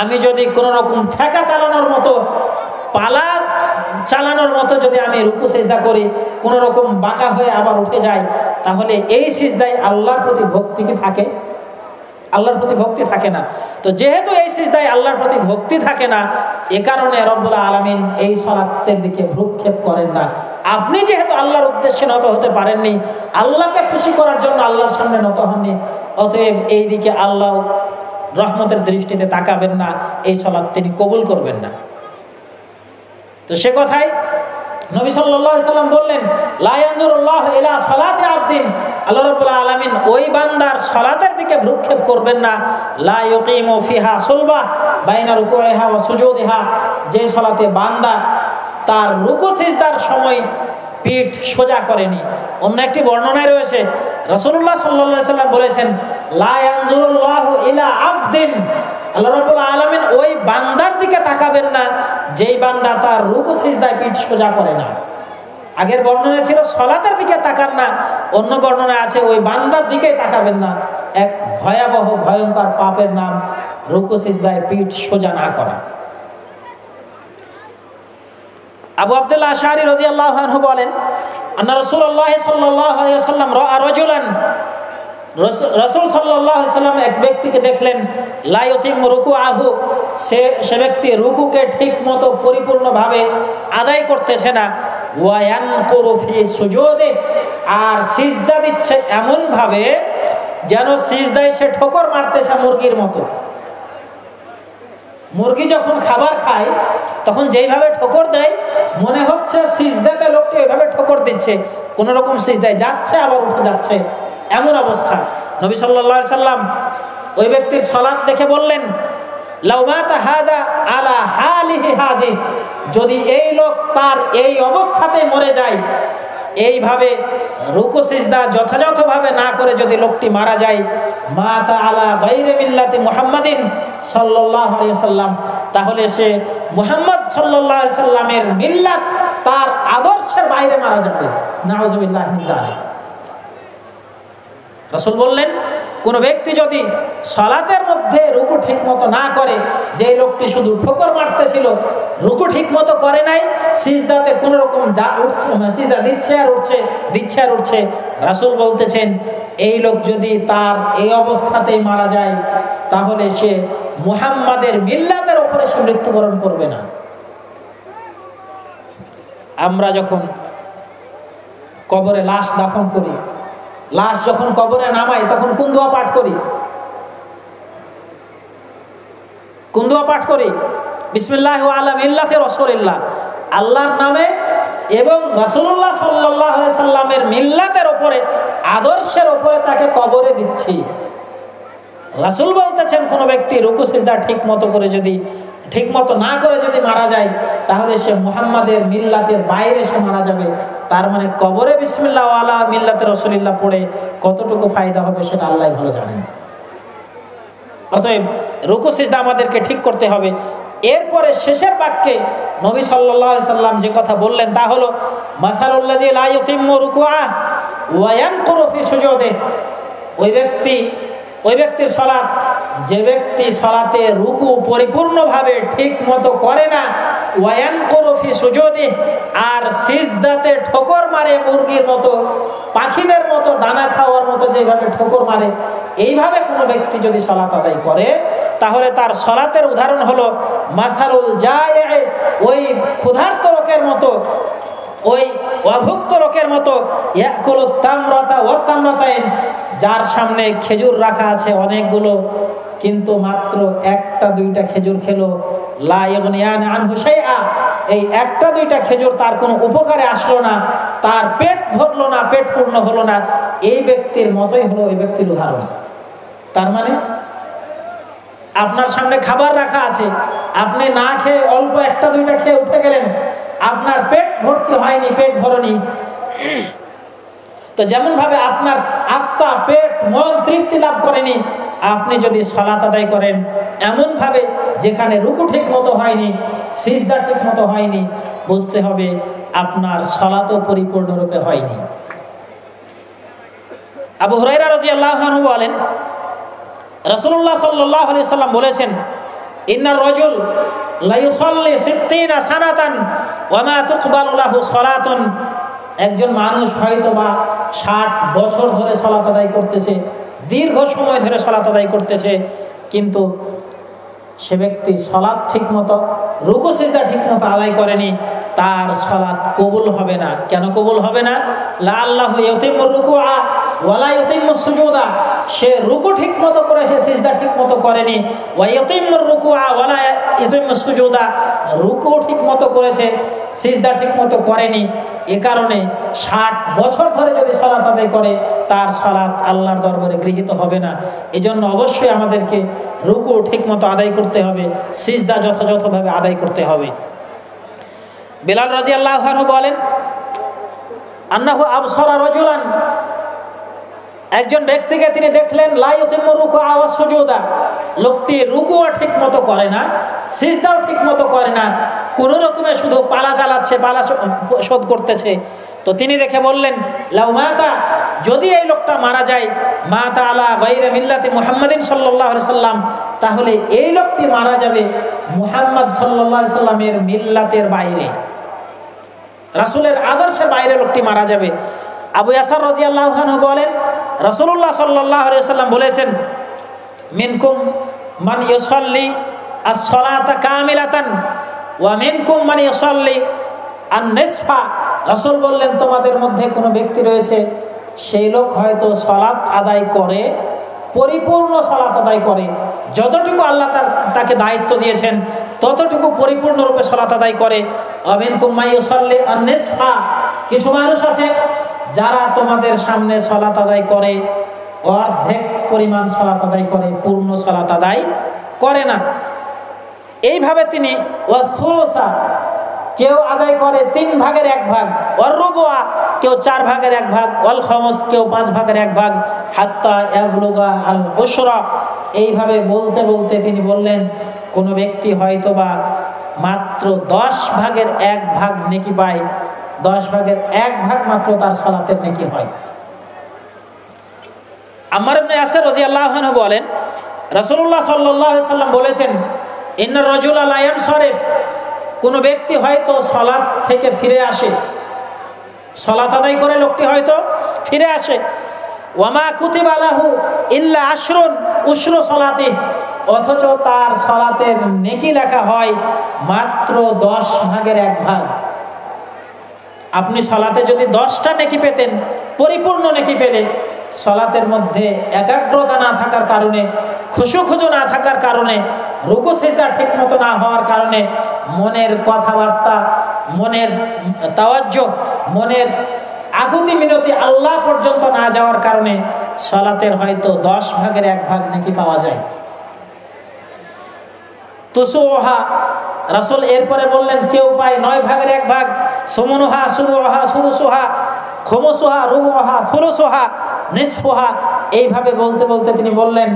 আমি যদি কোনো রকম ঠেকা চালানোর মতো, পালা চালানোর মতো যদি আমি রুকু সিজদা করি, কোনো রকম বাঁকা হয়ে আবার উঠে যায়, তাহলে এই সিজদায় আল্লাহর প্রতি ভক্তি কি থাকে? আল্লাহর প্রতি ভক্তি থাকে না। তো যেহেতু এই সিজদায় আল্লাহর প্রতি ভক্তি থাকে না, এ কারণে রব্বুল আলামিন এই সালাতের দিকে ভ্রুক্ষেপ করেন না। আপনি যেহেতু আল্লাহর উদ্দেশ্যে নত হতে পারেননি, আল্লাহকে খুশি করার জন্য আল্লাহর সামনে নত হননি, অতএব এই দিকে আল্লাহ রহমতের দৃষ্টিতে তাকাবেন না, এই সালাত তিনি কবুল করবেন না। তো সে কথাই নবী সাল্লাল্লাহু আলাইহি সাল্লাম বললেন, লা ইয়ানজুরুল্লাহু ইলা সালাতি আবদিন, আল্লাহ রাব্বুল আলামিন ওই বান্দার সালাতের দিকে ভ্রুক্ষেপ করবেন না, লা ইউকিমু ফিহা সুলবা বাইনা রুকুইহা ওয়া সুজুদিহা, যে সালাতে বান্দা তার রুকু সিজদার সময় পিঠ সোজা করেনি। অন্য একটি বর্ণনায় রয়েছে, রাসূলুল্লাহ সাল্লাল্লাহু আলাইহি সাল্লাম বলেছেন, লা ইয়ানজুরুল্লাহু ইলা আবদিন, আল্লাহ রাব্বুল আলামিন ওই বান্দার দিকে তাকাবেন না যেই বান্দা তার রুকু সিজদায় পিঠ সোজা করে না। আগের বর্ণনা ছিল সলাতের দিকে তাকান না, অন্য বর্ণনা আছে ওই বান্দার দিকে তাকাবেন না। এক ভয়াবহ ভয়ঙ্কর পাপের নাম রুকু সিজদায় পিঠ সোজা না করা। আবু আব্দুল্লাহ আশআরী রাদিয়াল্লাহু আনহু বলেন, আন্না রাসূলুল্লাহ সাল্লাল্লাহু আলাইহি ওয়াসাল্লাম রাআ রাজুলান, রাসূল সাল্লাল্লাহু আলাইহি ওয়াসাল্লাম এক ব্যক্তিকে দেখলেন, লা ইউতিম্মু রুকুআহু, সে ব্যক্তি রুকুকে ঠিকমতো পরিপূর্ণভাবে আদায় করতেছে না, ওয়া ইয়ানকুরু ফি সুজুদি, আর সিজদা দিচ্ছে এমন ভাবে যেন সিজদায় সে ঠোকর মারতেছে মুরগির মতো। মুরগি যখন খাবার খায় তখন যেইভাবে ঠোকর দেয় মনে হচ্ছে সিজদাতে লোকটি ওইভাবে ঠোকর দিচ্ছে, কোন রকম সিজদায় যাচ্ছে আবার উঠে যাচ্ছে, এমন অবস্থা। নবী সাল্লাল্লাহু আলাইহি সাল্লাম ওই ব্যক্তির সালাত দেখে বললেন, লাউ মাতা হাযা আলা হালিহি হাযি, যদি এই লোক তার এই অবস্থাতে মরে যায়, এইভাবে রুকু সিজদা যথাযথভাবে না করে যদি লোকটি মারা যায়, মাতা আলা গায়রি মিল্লাতি মুহাম্মাদিন সাল্লাল্লাহু আলাইহি ওয়াসাল্লাম, তাহলে সে মুহাম্মদ সাল্লাল্লাহু আলাইহি সাল্লামের মিল্লাত, তার আদর্শের বাইরে মারা যাবে। নাউযুবিল্লাহি মিন যালিক। রাসূল বললেন, কোন ব্যক্তি যদি সালাতের মধ্যে রুকু ঠিকমতো না করে, যে লোকটি শুধু ঠোকর মারতেছিল, রুকু ঠিকমতো করে নাই, সিজদাতে কোন রকম যা উঠছে, সিজদা দিচ্ছে আর উঠছে, দিচ্ছে আর উঠছে, রাসূল বলতেছেন এই লোক যদি তার এই অবস্থাতেই মারা যায়, তাহলে সে মুহাম্মাদের মিল্লাতের উপরে সে মৃত্যুবরণ করবে না। আমরা যখন কবরে লাশ দাফন করি, লাশ যখন কবরে নামাই, তখন কোন দোয়া পাঠ করি? কোন দোয়া পাঠ করি? বিসমিল্লাহি ওয়া আলা মিল্লাতি রাসূলিল্লাহ, আল্লাহর নামে এবং রাসূলুল্লাহ সাল্লাল্লাহু আলাইহি সাল্লামের মিল্লাতের উপরে, আদর্শের উপরে তাকে কবরে দিচ্ছি। রাসূল বলতেছেন কোন ব্যক্তি রুকু সিজদা ঠিকমতো করে যদি, ঠিকমতো না করে যদি মারা যায়, তাহলে সে মুহাম্মাদের মিল্লাতের বাইরে সে মারা যাবে। তার মানে কবরে বিসমিল্লাহ আলা মিল্লাতে রাসূলিল্লাহ পড়ে কতটুকু ফায়দা হবে সেটা আল্লাহই ভালো জানেন। অতএব রুকু সিজদা আমাদেরকে ঠিক করতে হবে। এরপরে শেষের বাক্যে নবী সাল্লাল্লাহু আলাইহি সাল্লাম যে কথা বললেন তা হলো, মাসালুল্লাযী লা ইউতিম্মু রুকুআ ওয়া ইয়ানকুরু ফি সুজুদি, ওই ব্যক্তির সালাত, যে ব্যক্তি সালাতে রুকু পরিপূর্ণভাবে ঠিক মতো করে না, ওয়া ইয়ানকুরু ফি সুজুদি, আর সিজদাতে ঠোকর মারে মুরগির মতো, পাখিদের মতো, দানা খাওয়ার মতো যেভাবে ঠোকর মারে, এইভাবে কোনো ব্যক্তি যদি সালাত আদায় করে, তাহলে তার সালাতের উদাহরণ হলো মাসালুল জায়ে, ওই ক্ষুধার্ত লোকের মতো, ওই অভুক্ত লোকের মতো, ইয়াকুলু তামরাতা ওয়া তামরাতাইন, যার সামনে খেজুর রাখা আছে অনেকগুলো, কিন্তু মাত্র একটা দুইটা খেজুর খেলো, লা ইগনিয়ান আনহু শাইআ, এই একটা দুইটা খেজুর তার কোনো উপকারে আসলো না, তার পেট ভরলো না, পেট পূর্ণ হলো না, এই ব্যক্তির মতোই হলো ওই ব্যক্তির উদাহরণ। তার মানে আপনার সামনে খাবার রাখা আছে, আপনি না খেয়ে অল্প একটা দুইটা খেয়ে উঠে গেলেন, আপনার পেট ভর্তি হয়নি, পেট ভরনি। তো যেমন ভাবে আপনার আত্মা, পেট, মন তৃপ্তি লাভ করেনি, আপনি যদি সালাত আদায় করেন এমন ভাবে যেখানে রুকু ঠিক মতো হয়নি, সিজদা ঠিক মতো হয়নি, বুঝতে হবে আপনার সালাতও পরিপূর্ণরূপে হয়নি। আবু হুরায়রা রাদিয়াল্লাহু আনহু বলেন, রাসূলুল্লাহ সাল্লাল্লাহু আলাইহি সাল্লাম বলেছেন, ইন্নার রাজুল লা ইউসাল্লি 60 সানাতান ওয়া মা তুকবালু লাহু সালাতুন, একজন মানুষ হয়তোবা 60 বছর ধরে সালাত আদায় করতেছে, দীর্ঘ সময় ধরে সালাত আদায় করতেছে, কিন্তু সে ব্যক্তি সালাত ঠিকমতো, রুকু সিজদা ঠিকমতো আদায় করেনি, তার সালাত কবুল হবে না। কেন কবুল হবে না? লা আল্লাহু ইউতিম্মু রুকুআ ওয়া লা ইউতিম্মু সুজুদা, সে রুকু ঠিকমতো করেছে, সিজদা ঠিকমতো করেনি, ওয়া ইউতিম্মু রুকুআ ওয়া লা ইউতিম্মু সুজুদা, রুকু ঠিকমতো করেছে, সিজদা ঠিকমতো করেনি। এ কারণে 60 বছর ধরে যদি সালাত আদায় করে, তার সালাত আল্লাহর দরবারে গৃহীত হবে না। এজন্য অবশ্যই আমাদেরকে রুকু ঠিকমতো আদায় করতে হবে, সিজদা যথাযথভাবে আদায় করতে হবে। বিলাল রাদিয়াল্লাহু আনহু বলেন, আন্নাহু আবসারা রাজুলান, একজন ব্যক্তিকে তিনি দেখলেন, লা ইউতিম্মু রুকুআ ওয়া সুজুদা, লোকটি রুকুও ঠিকমতো করে না, সিজদাও ঠিকমতো করে না, কোন রকমে শুধু পালা চালাচ্ছে, পালা শোধ করতেছে, তো তিনি দেখে বললেন, লাউ মাতা, যদি এই লোকটা মারা যায়, মাতা আলা গায়রি মিল্লাতি মুহাম্মাদিন সাল্লাল্লাহু আলাইহি সাল্লাম, তাহলে এই লোকটি মারা যাবে মুহাম্মদ সাল্লাল্লাহু আলাইহি সাল্লামের মিল্লাতের বাইরে, রাসূলের আদর্শের বাইরে লোকটি মারা যাবে। আবু ইয়াসার রাদিয়াল্লাহু আনহু বলেন, রাসূলুল্লাহ সাল্লাল্লাহু আলাইহি সাল্লাম বলেছেন, মিনকুম মান ইউসাল্লি আস-সালাতা কামিলাতান ওয়া মিনকুম মান ইউসাল্লি আন-নিসফা। রাসূল বললেন, তোমাদের মধ্যে কোনো ব্যক্তি রয়েছে, সেই লোক হয়তো সালাত আদায় করে, পরিপূর্ণ সালাত আদায় করে, যতটুকু আল্লাহ তাকে দায়িত্ব দিয়েছেন ততটুকু পরিপূর্ণরূপে সালাত আদায় করে। ওয়া মিনকুম মান ইউসাল্লি আন-নিসফা, কিছু মানুষ আছে যারা তোমাদের সামনে সালাত আদায় করে, অর্ধেক পরিমাণ সালাত আদায় করে, পূর্ণ সালাত আদায় করে না। এইভাবে তিনি ওয়াসুসা, কেউ আদায় করে 3 ভাগের 1 ভাগ, ওয়ার রুবুআ, কেউ 4 ভাগের 1 ভাগ, ওয়াল খামস, কেউ 5 ভাগের 1 ভাগ, হাত্তা ইয়াবলুগা আল উশরা। এইভাবে বলতে বলতে তিনি বললেন, কোন ব্যক্তি হয়তোবা মাত্র 10 ভাগের 1 ভাগ নেকি পায়, 10 ভাগের 1 ভাগ মাত্র তার সালাতের নেকি হয়। আম্মার ইবনে ইয়াসির রাদিয়াল্লাহু আনহু বলেন, রাসূলুল্লাহ সাল্লাল্লাহু আলাইহি সাল্লাম বলেছেন, ইন্নার রাজুলা লা ইয়ানসারিফ, কোন ব্যক্তি হয়তো সালাত থেকে ফিরে আসে, সালাত আদায় করে লোকটি হয়তো ফিরে আসে, ওয়ামা কুতিবা লাহু ইল্লা আশরুন উশরু সালাতি, অথচ তার সালাতের নেকি লেখা হয় মাত্র 10 ভাগের 1 ভাগ। আপনি সালাতে যদি 10টা নেকি পেতেন, পরিপূর্ণ নেকি পেলে, সালাতের মধ্যে একাগ্রতা না থাকার কারণে, খুশু না থাকার কারণে, রুকু সিজদা ঠিক মতো না হওয়ার কারণে, মনের কথাবার্তা, মনের তাওয়াজ্জুহ, মনের আকুতি মিনতি আল্লাহ পর্যন্ত না যাওয়ার কারণে সালাতের হয়তো 10 ভাগের 1 ভাগ নাকি পাওয়া যায়। তুসুহা, রাসূল এরপরে বললেন, কেউ পায় 9 ভাগের 1 ভাগ, সুমনুহা সুবুহা সুলুসুহা খুমুসুহা রুবুহা সুলুসুহা নিসফুহা। এইভাবে বলতে বলতে তিনি বললেন,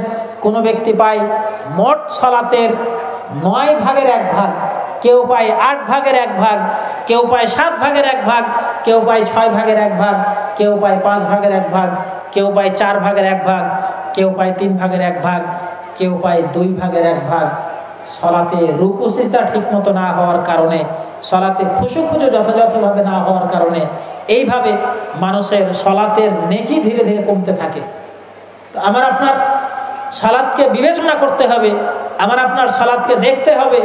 কোন ব্যক্তি পায় মোট সালাতের 9 ভাগের 1 ভাগ, কেউ পায় 8 ভাগের 1 ভাগ, কেউ পায় 7 ভাগের 1 ভাগ, কেউ পায় 6 ভাগের 1 ভাগ, কেউ পায় 5 ভাগের 1 ভাগ, কেউ পায় 4 ভাগের 1 ভাগ, কেউ পায় 3 ভাগের 1 ভাগ, কেউ পায় 2 ভাগের 1 ভাগ। সালাতে রুকু সিজদা ঠিক মতো না হওয়ার কারণে, সালাতে খুশু যথাযথভাবে না হওয়ার কারণে, এইভাবে মানুষের সালাতের নেকি ধীরে ধীরে কমতে থাকে। তো আমার আপনার সালাতকে বিবেচনা করতে হবে, আমার আপনার সালাতকে দেখতে হবে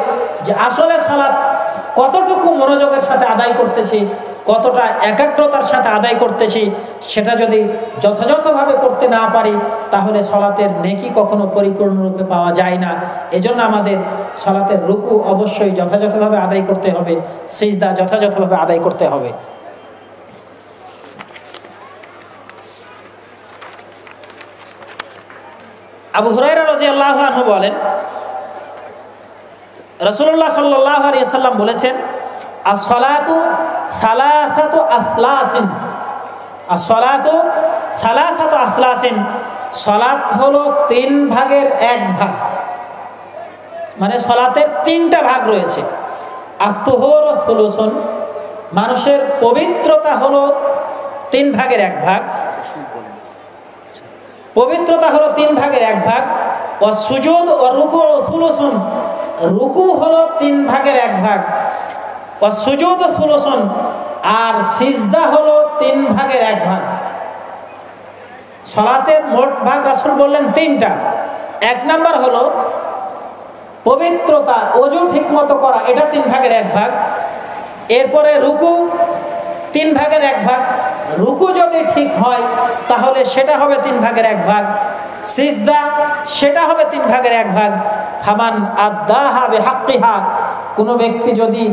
যে আসলে সালাত কতটুকু মনোযোগের সাথে আদায় করতেছি, কতটা একাগ্রতার সাথে আদায় করতেছি। সেটা যদি যথাযথভাবে করতে না পারি, তাহলে সালাতের নেকি কখনো পরিপূর্ণরূপে পাওয়া যায় না। এজন্য আমাদের সালাতের রুকু অবশ্যই যথাযথভাবে আদায় করতে হবে, সিজদা যথাযথভাবে আদায় করতে হবে। আবু হুরায়রা রাদিয়াল্লাহু আনহু বলেন, রাসূলুল্লাহ সাল্লাল্লাহু আলাইহি ওয়াসাল্লাম বলেছেন, as-salatu salasatu aslasin, as-salatu salasatu aslasin, সালাত হলো 3 ভাগের 1 ভাগ, মানে সালাতের 3টা ভাগ রয়েছে। আত-তুহুর সুলুসুন, মানুষের পবিত্রতা হলো 3 ভাগের 1 ভাগ, পবিত্রতা হলো 3 ভাগের 1 ভাগ। ওয়া সুজুদ ও রুকু সুলুসুন, রুকু হলো 3 ভাগের 1 ভাগ। ওয়া সুজুদ সুলুসুন, আর সিজদা হলো 3 ভাগের 1 ভাগ। সালাতের মোট ভাগ রাসূল বললেন 3টা। 1 নাম্বার হলো পবিত্রতা, ওযু ঠিকমতো করা, এটা 3 ভাগের 1 ভাগ। এরপরে রুকু 3 ভাগের 1 ভাগ, রুকু যদি ঠিক হয় তাহলে সেটা হবে 3 ভাগের 1 ভাগ। সিজদা সেটা হবে 3 ভাগের 1 ভাগ। ফামান আদাহা বিহাক্কিহা, কোনো ব্যক্তি যদি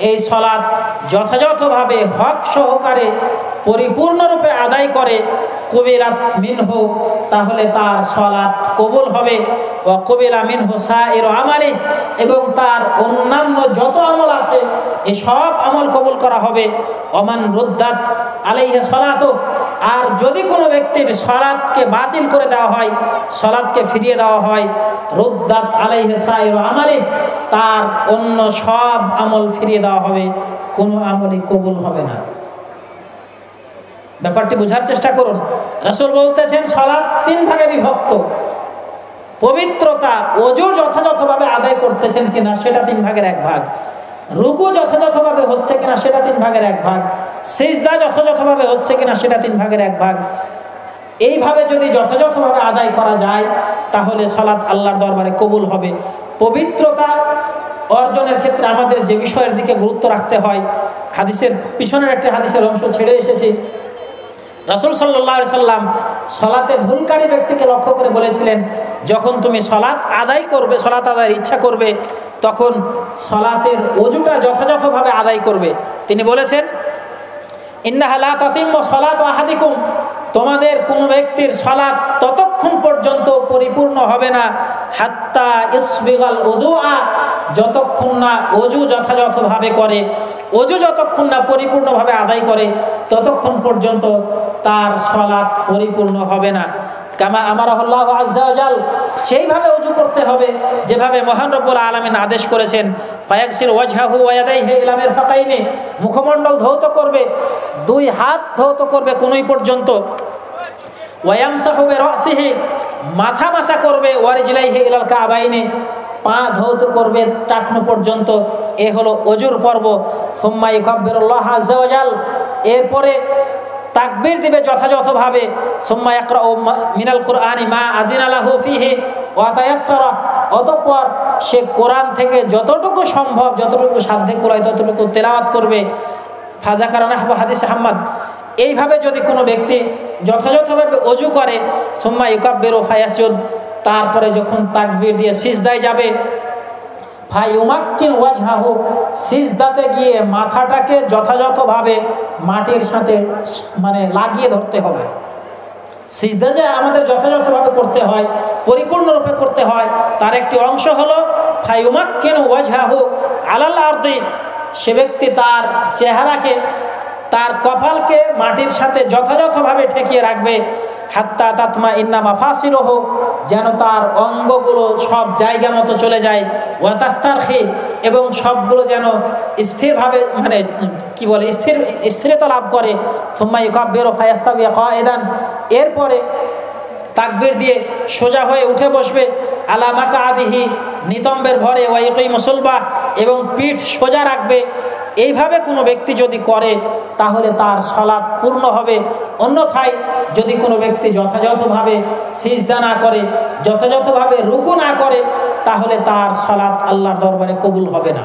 এই সালাত যথাযথভাবে হক সহকারে পরিপূর্ণরূপে আদায় করে, কবিলাত মিনহু, তাহলে তার সালাত কবুল হবে। ওয়া কবিলা মিনহু সাইরু আমালি, এবং তার অন্যান্য যত আমল আছে এই সব আমল কবুল করা হবে। ওমান রুদ্দাত আলাইহি সালাতু, আর যদি কোনো ব্যক্তির সালাতকে বাতিল করে দেওয়া হয়, সালাতকে ফিরিয়ে দেওয়া হয়, রুদ্দাত আলাইহি সাইরু আমালি, তার অন্য সব আমল ফিরিয়ে দেওয়া হবে, কোনো আমলই কবুল হবে না। ব্যাপারটি বোঝার চেষ্টা করুন। রাসূল বলতেছেন সালাত 3 ভাগে বিভক্ত। পবিত্রতা, ওযু যথাযথভাবে আদায় করতেছেন কিনা সেটা 3 ভাগের 1 ভাগ, রুকু যথাযথভাবে হচ্ছে কিনা সেটা 3 ভাগের 1 ভাগ, সিজদা যথাযথভাবে হচ্ছে কিনা সেটা 3 ভাগের 1 ভাগ। এইভাবে যদি যথাযথভাবে আদায় করা যায় তাহলে সালাত আল্লাহর দরবারে কবুল হবে। পবিত্রতা অর্জনের ক্ষেত্রে আমাদের যে বিষয়ের দিকে গুরুত্ব রাখতে হয়, হাদিসের পিছনের একটি হাদিসের অংশ ছেড়ে এসেছি। রাসূল সাল্লাল্লাহু আলাইহি সাল্লাম সালাতে ভুলকারী ব্যক্তিকে লক্ষ্য করে বলেছিলেন, যখন তুমি সালাত আদায় করবে, সালাত আদায়ের ইচ্ছা করবে, তখন সালাতের ওযুটা যথাযথভাবে আদায় করবে। তিনি বলেছেন, ইন্নাহা লা তাতিম্মু সালাতু আহাদিকুম, তোমাদের কোন ব্যক্তির সালাত ততক্ষণ পর্যন্ত পরিপূর্ণ হবে না, হাত্তা ইসবিগাল উযুআ, যতক্ষণ না ওযু যথাযথভাবে করে, ওযু যতক্ষণ না পরিপূর্ণভাবে আদায় করে ততক্ষণ পর্যন্ত তার সালাত পরিপূর্ণ হবে না। কামা আমারাহুল্লাহু আযজা ওয়া জাল, সেইভাবে ওযু করতে হবে যেভাবে মহান রব্বুল আলামিন আদেশ করেছেন। ফায়াগসিল ওয়াজহাহু ওয়া ইয়াদাইহি ইলা মিরফাকাইনি, মুখমণ্ডল ধৌত করবে, 2 হাত ধৌত করবে কোনই পর্যন্ত। ওয়া ইয়ামসাহু বিরাসিহি, মাথা মাসা করবে। ওয়া রিজলাইহি ইলাল কাবাইনি, পা ধৌত করবে টাকনো পর্যন্ত। এ হলো ওযুর পর্ব। সুম্মা ইউকাব্বিরুল্লাহ আযজা ওয়া জাল, এরপরে তাকবীর দিবে যথাযথভাবে। সুম্মা ইয়াকরাউ মিনাল কুরআনি মা আযিনা লাহু ফীহি ওয়া তায়াসসারা, অতঃপর সে কোরআন থেকে যতটুকু সম্ভব, যতটুকু সাধ্যে কুলায় ততটুকু তেলাওয়াত করবে। ফাযাকারা নাহবু হাদিস আহমদ। এইভাবে যদি কোনো ব্যক্তি যথাযথভাবে ওযু করে, সুম্মা ইউকাব্বিরু ফায়াসজুদ, তারপরে যখন তাকবীর দিয়ে সিজদায় যাবে, ফায়ুমাক্কিন ওয়াজহাহু, সিজদাতে গিয়ে মাথাটাকে যথাযথভাবে মাটির সাথে লাগিয়ে ধরতে হবে। সিজদা যে আমাদের যথাযথভাবে করতে হয়, পরিপূর্ণরূপে করতে হয়, তার একটি অংশ হলো ফায়ুমাক্কিন ওয়াজহাহু আলাল আরদি, সে ব্যক্তি তার চেহারাকে, তার কপালকে মাটির সাথে যথাযথভাবে ঠেকিয়ে রাখবে। হাত্তা তাতমা ইন্না মাফাসিলুহু, যেন তার অঙ্গগুলো সব জায়গা মতো চলে যায়। ওয়া তাস্তারখি, এবং সবগুলো যেন স্থিরভাবে স্থিরতা লাভ করে। সুম্মা ইউকাব্বিরু ফায়াস্তাবি কায়দান, এরপরে তাকবীর দিয়ে সোজা হয়ে উঠে বসবে। আলা মাকআদিহি, নিতম্বের ভরে। ওয়া ইয়াকিমু সুলবা, এবং পিঠ সোজা রাখবে। এইভাবে কোনো ব্যক্তি যদি করে তাহলে তার সালাত পূর্ণ হবে। অন্যথায় যদি কোনো ব্যক্তি যথাযথভাবে সিজদা না করে, যথাযথভাবে রুকু না করে, তাহলে তার সালাত আল্লাহর দরবারে কবুল হবে না।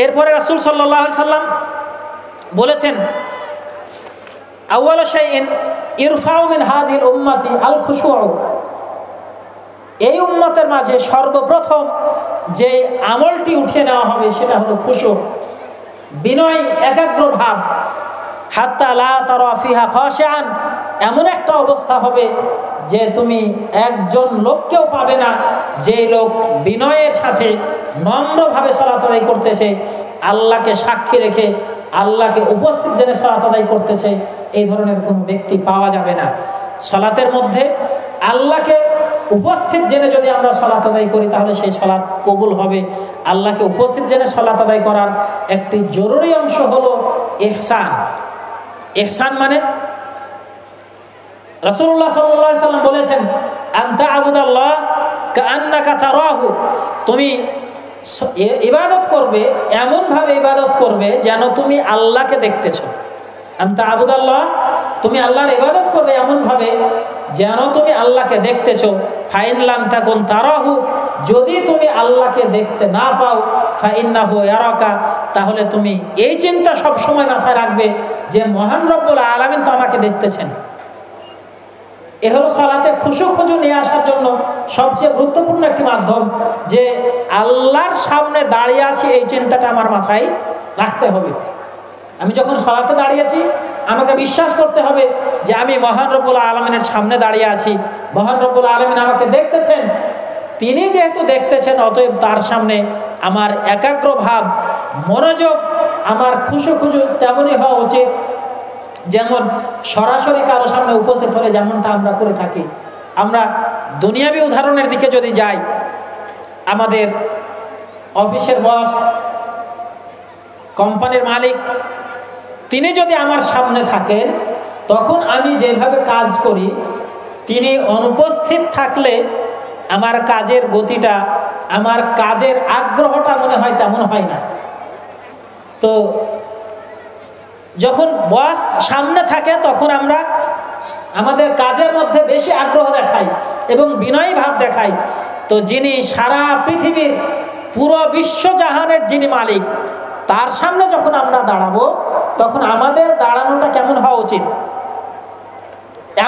এরপরে রাসূল সাল্লাল্লাহু আলাইহি সাল্লাম বলেছেন, আউয়ালু শাইইন ইরফাউ মিন হাযিহিল উম্মতি আল খুশুউ, এই উম্মতের মাঝে সর্বপ্রথম যে আমলটি উঠিয়ে নেওয়া হবে সেটা হলো খুশু, বিনয়, একাগ্র ভাব। হাত্তা লা তারা ফিহা খাশিআন, এমন একটা অবস্থা হবে যে তুমি একজন লোককেও পাবে না যে লোক বিনয়ের সাথে নম্রভাবে সালাত আদায় করতেছে, আল্লাহকে সাক্ষী রেখে, আল্লাহকে উপস্থিত জেনে সালাত আদায় করতেছে, এই ধরনের কোনো ব্যক্তি পাওয়া যাবে না। সালাতের মধ্যে আল্লাহকে উপস্থিত জেনে যদি আমরা সালাত আদায় করি তাহলে সেই সালাত কবুল হবে। আল্লাহকে উপস্থিত জেনে সালাত আদায় করার একটি জরুরি অংশ হলো ইহসান। ইহসান মানে রাসূলুল্লাহ সাল্লাল্লাহু আলাইহি সাল্লাম বলেছেন, আনতা আবুদাল্লাহ কাআন্নাকা তারাহু, তুমি ইবাদত করবে এমন ভাবে ইবাদত করবে যেন তুমি আল্লাহকে দেখতেছো। আনতা আবুদাল্লাহ, তুমি আল্লাহর ইবাদত করবে এমন ভাবে যেন তুমি আল্লাহকে দেখতেছো। ফাইন লাম তাকুন তারাহু, যদি তুমি আল্লাহকে দেখতে না পাও, ফাইন্নাহু ইয়ারাকা, তাহলে তুমি এই চিন্তা সব সময় মাথায় রাখবে যে মহান রব্বুল আলামিন তো আমাকে দেখতেছেন। এ হলো সালাতে খুশু নিয়ে আসার জন্য সবচেয়ে গুরুত্বপূর্ণ একটি মাধ্যম, যে আল্লাহর সামনে দাঁড়িয়ে আছি এই চিন্তাটা আমার মাথায় রাখতে হবে। আমি যখন সালাতে দাঁড়িয়েছি আমাকে বিশ্বাস করতে হবে যে আমি মহান রব্বুল আলামিনের সামনে দাঁড়িয়ে আছি, মহান রব্বুল আলামিন আমাকে দেখতেছেন। তিনি যেহেতু দেখতেছেন, অতএব তার সামনে আমার একাগ্র ভাব, মনোযোগ, আমার খুশু তেমনই হওয়া উচিত যেমন সরাসরি কারো সামনে উপস্থিত হলে যেমনটা আমরা করে থাকি। আমরা দুনিয়াবি উদাহরণের দিকে যদি যাই, আমাদের অফিসের বস, কোম্পানির মালিক, তিনি যদি আমার সামনে থাকেন তখন আমি যেভাবে কাজ করি, তিনি অনুপস্থিত থাকলে আমার কাজের গতিটা, আমার কাজের আগ্রহটা মনে হয় তেমন হয় না। তো যখন বস সামনে থাকে তখন আমরা আমাদের কাজের মধ্যে বেশি আগ্রহ দেখাই এবং বিনয়ী ভাব দেখাই। তো যিনি সারা পৃথিবীর পুরো বিশ্বজাহানের যিনি মালিক, তার সামনে যখন আমরা দাঁড়াবো তখন আমাদের দাঁড়ানোটা কেমন হওয়া উচিত?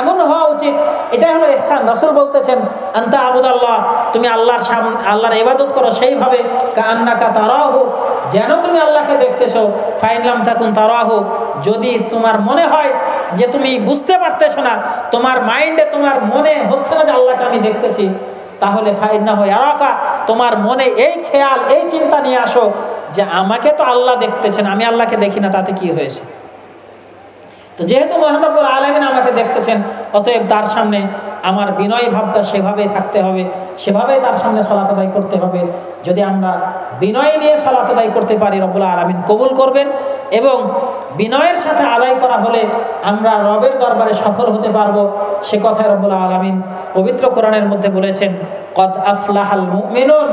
এমন হওয়া উচিত, এটাই হলো ইহসান। রাসূল বলতেছেন, আনতা আবুদাল্লাহ, তুমি আল্লাহর সামনে আল্লাহর ইবাদত করো সেইভাবে কান্নাকা তারাহু, যেন তুমি আল্লাহকে দেখতেছো। ফাইন লাম তাকুন তারাহু, যদি তোমার মনে হয় যে তুমি বুঝতে পারতেছো না, তোমার মাইন্ডে তোমার মনে হচ্ছে না যে আল্লাহকে আমি দেখতেছি, তাহলে ফাইন্নাহু ইয়ারাকা, তোমার মনে এই খেয়াল এই চিন্তা নিয়ে আসো যে আমাকে তো আল্লাহ দেখতেছেন, আমি আল্লাহকে দেখি না, তাতে কি হয়েছে? তো যেহেতু মহান রব্বুল আলামিন আমাকে দেখতেছেন, অতএব তার সামনে আমার বিনয় ভাবটা সেভাবেই থাকতে হবে, সেভাবেই তার সামনে সালাত আদায় করতে হবে। যদি আমরা বিনয় নিয়ে সালাত আদায় করতে পারি, রব্বুল আলামিন কবুল করবেন। এবং বিনয়ের সাথে আদায় করা হলে আমরা রবের দরবারে সফল হতে পারবো। সে কথায় রব্বুল আলামিন পবিত্র কোরআনের মধ্যে বলেছেন, কদ আফলাহাল মুমিনুন,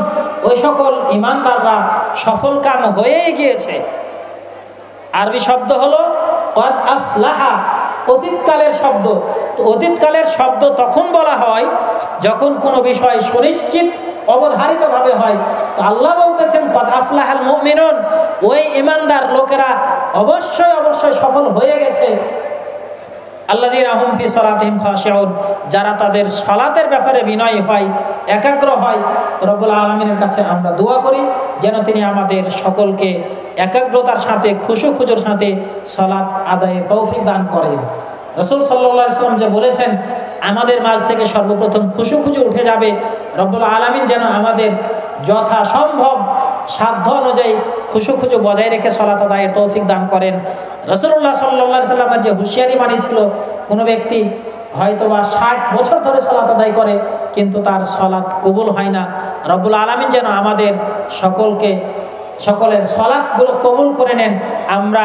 ওই সকল ঈমানদাররা সফল কাম হয়েই গিয়েছে। আরবি শব্দ হলো কদ আফলাহা, অতীতকালের শব্দ। তো অতীতকালের শব্দ তখন বলা হয় যখন কোনো বিষয় সুনিশ্চিত অবধারিত ভাবে হয়। তো আল্লাহ বলতেছেন কদ আফলাহাল মুমিনুন, ওই ঈমানদার লোকেরা অবশ্যই অবশ্যই সফল হয়ে গেছে। আল্লাযীনা হুম ফি সালাতিহিম খাশিউন, যারা তাদের সালাতের ব্যাপারে বিনয়ী হয়, একাগ্র হয়। তো রব্বুল আলামিনের কাছে আমরা দোয়া করি যেন তিনি আমাদের সকলকে একাগ্রতার সাথে খুশুখুজুর সাথে সালাত আদায়ে তৌফিক দান করেন। রাসূল সাল্লাল্লাহু আলাইহি ওয়াসাল্লাম যে বলেছেন আমাদের মাঝ থেকে সর্বপ্রথম খুশুখুজু উঠে যাবে, রব্বুল আলামিন যেন আমাদের যথাসম্ভব সাধ্য অনুযায়ী খুশুখুজু বজায় রেখে সালাত আদায়ের তৌফিক দান করেন। রাসূলুল্লাহ সাল্লাল্লাহু আলাইহি ওয়াসাল্লামের যে হুঁশিয়ারি বাণী ছিল, কোনো ব্যক্তি হয়তোবা 60 বছর ধরে সালাত আদায় করে কিন্তু তার সালাত কবুল হয় না। রব্বুল আলামিন যেন আমাদের সকলের সালাতগুলো কবুল করে নেন। আমরা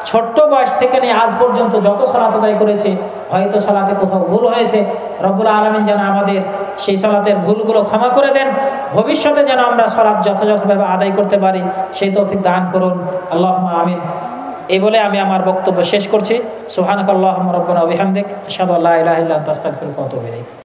ছোট্ট বয়স থেকে নিয়ে আজ পর্যন্ত যত সালাত আদায় করেছি, হয়তো সালাতে কোথাও ভুল হয়েছে, রব্বুল আলামিন যেন আমাদের সেই সালাতের ভুলগুলো ক্ষমা করে দেন। ভবিষ্যতে যেন আমরা সালাত যথাযথভাবে আদায় করতে পারি, সেই তৌফিক দান করুন। আল্লাহুম্মা আমিন। এই বলে আমি আমার বক্তব্য শেষ করছি। সুবহানাকাল্লাহুম্মা রাব্বানা ওয়া বিহামদিক, আশহাদু আল্লা ইলাহা ইল্লা আনতা আস্তাগফিরুকা ওয়া আতুবু ইলাইক।